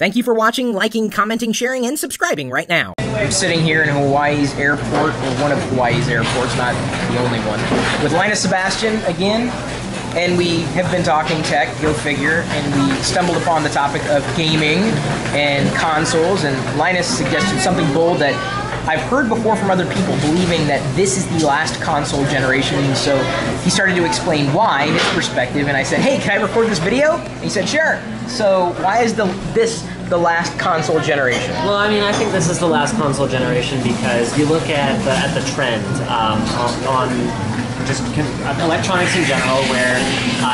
Thank you for watching, liking, commenting, sharing, and subscribing right now. I'm sitting here in Hawaii's airport, or one of Hawaii's airports, not the only one, with Linus Sebastian again, and we have been talking tech, go figure, and we stumbled upon the topic of gaming and consoles, and Linus suggested something bold that I've heard before from other people, believing that this is the last console generation, and so he started to explain why, his perspective, and I said, hey, can I record this video? And he said, sure. So why is this the last console generation? Well, I mean, I think this is the last console generation because you look at the trend on just electronics in general, where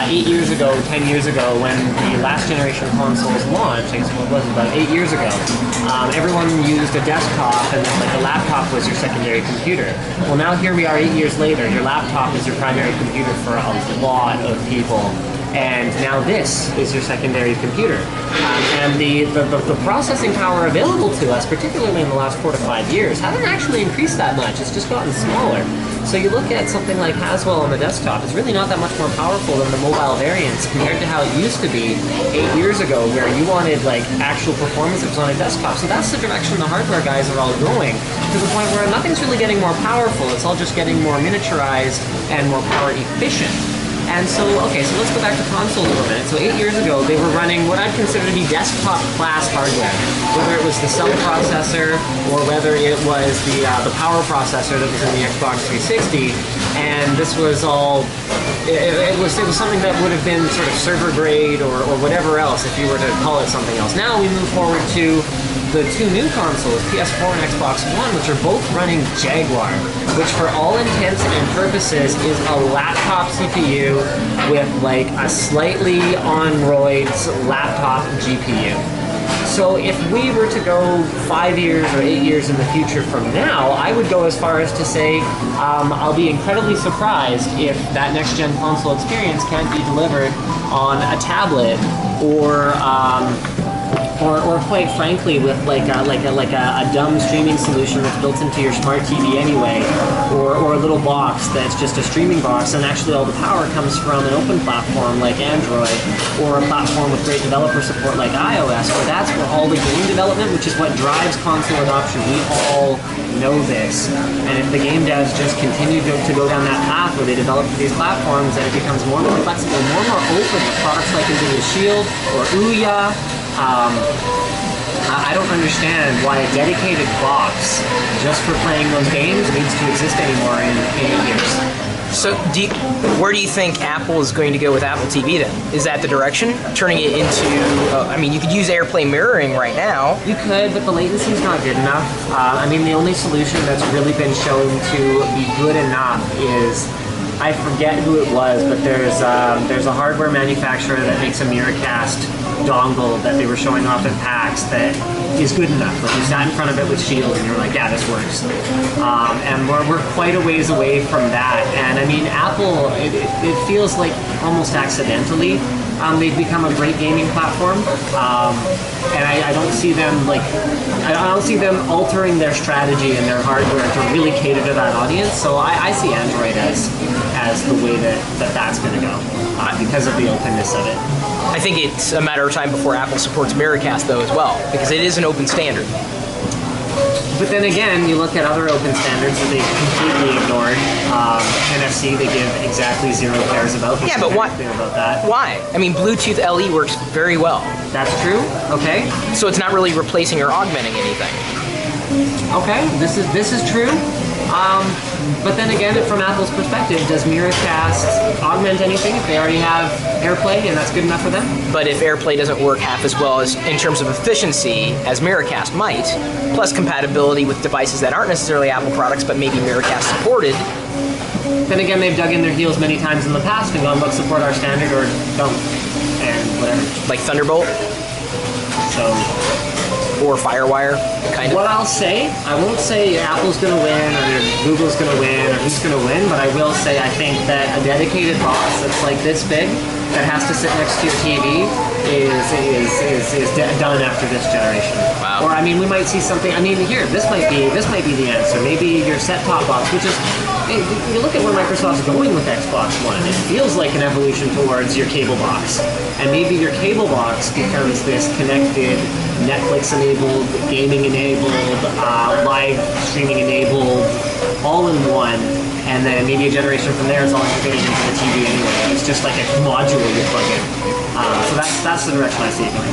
8 years ago, 10 years ago, when the last generation consoles launched, I guess what was it, about 8 years ago, everyone used a desktop, and then like a laptop was your secondary computer. Well, now here we are 8 years later, your laptop is your primary computer for a lot of people. And now this is your secondary computer. And the processing power available to us, particularly in the last 4 to 5 years, hasn't actually increased that much. It's just gotten smaller. So you look at something like Haswell on the desktop, it's really not that much more powerful than the mobile variants compared to how it used to be 8 years ago, where you wanted like actual performance that was on a desktop. So that's the direction the hardware guys are all going, to the point where nothing's really getting more powerful. It's all just getting more miniaturized and more power efficient. And so, okay, so let's go back to consoles for a minute. So 8 years ago, they were running what I'd consider to be desktop class hardware. Whether it was the cell processor, or whether it was the power processor that was in the Xbox 360, and this was all, it was something that would have been sort of server grade or whatever else if you were to call it something else. Now we move forward to the two new consoles, PS4 and Xbox One, which are both running Jaguar, which for all intents and purposes is a laptop CPU with like a slightly on roids laptop GPU. So if we were to go 5 years or 8 years in the future from now, I would go as far as to say I'll be incredibly surprised if that next-gen console experience can't be delivered on a tablet or quite frankly with like a dumb streaming solution that's built into your smart TV anyway, or a little box that's just a streaming box, and actually all the power comes from an open platform like Android, or a platform with great developer support like iOS, where that's where all the game development, which is what drives console adoption, we all know this. And if the game devs just continue to go down that path where they develop for these platforms, and it becomes more and more flexible, more and more open to products like NW Shield or Ouya, I don't understand why a dedicated box just for playing those games needs to exist anymore in 8 years. So where do you think Apple is going to go with Apple TV then? Is that the direction? Turning it into, I mean, you could use AirPlay mirroring right now. You could, but the latency is not good enough. I mean, the only solution that's really been shown to be good enough is, I forget who it was, but there's a hardware manufacturer that makes a Miracast dongle that they were showing off in PAX that is good enough. Like, you sat in front of it with Shield and you're like, yeah, this works. And we're quite a ways away from that. And I mean, Apple, it feels like almost accidentally they've become a great gaming platform. And I don't see them I don't see them altering their strategy and their hardware to really cater to that audience. So I see Android as the way that's going to go because of the openness of it. I think it's a matter of time before Apple supports Miracast though as well, because it is an open standard. But then again, you look at other open standards that they've completely ignored. NFC, they give exactly 0 cares about. Yeah, but why? About that. Why? I mean, Bluetooth LE works very well. That's true. Okay. So it's not really replacing or augmenting anything. Okay, this is true. But then again, from Apple's perspective, does Miracast augment anything if they already have AirPlay and that's good enough for them? But if AirPlay doesn't work half as well as in terms of efficiency as Miracast might, plus compatibility with devices that aren't necessarily Apple products but maybe Miracast supported, then again, they've dug in their heels many times in the past and gone, look, support our standard or don't, and whatever. Like Thunderbolt? So... or Firewire, kind of. What I'll say, I won't say Apple's going to win or Google's going to win or who's going to win, but I will say I think that a dedicated box that's like this big, that has to sit next to your TV, is done after this generation. Wow. Or I mean, we might see something. I mean, here this might be the answer. Maybe your set-top box, which is you look at where Microsoft's going with Xbox One. It feels like an evolution towards your cable box, and maybe your cable box becomes this connected, Netflix-enabled, gaming-enabled, live streaming-enabled, all in one. And then maybe a generation from there is all integrated into the TV anyway. It's just like a module you plug in. So that's the direction I see it going.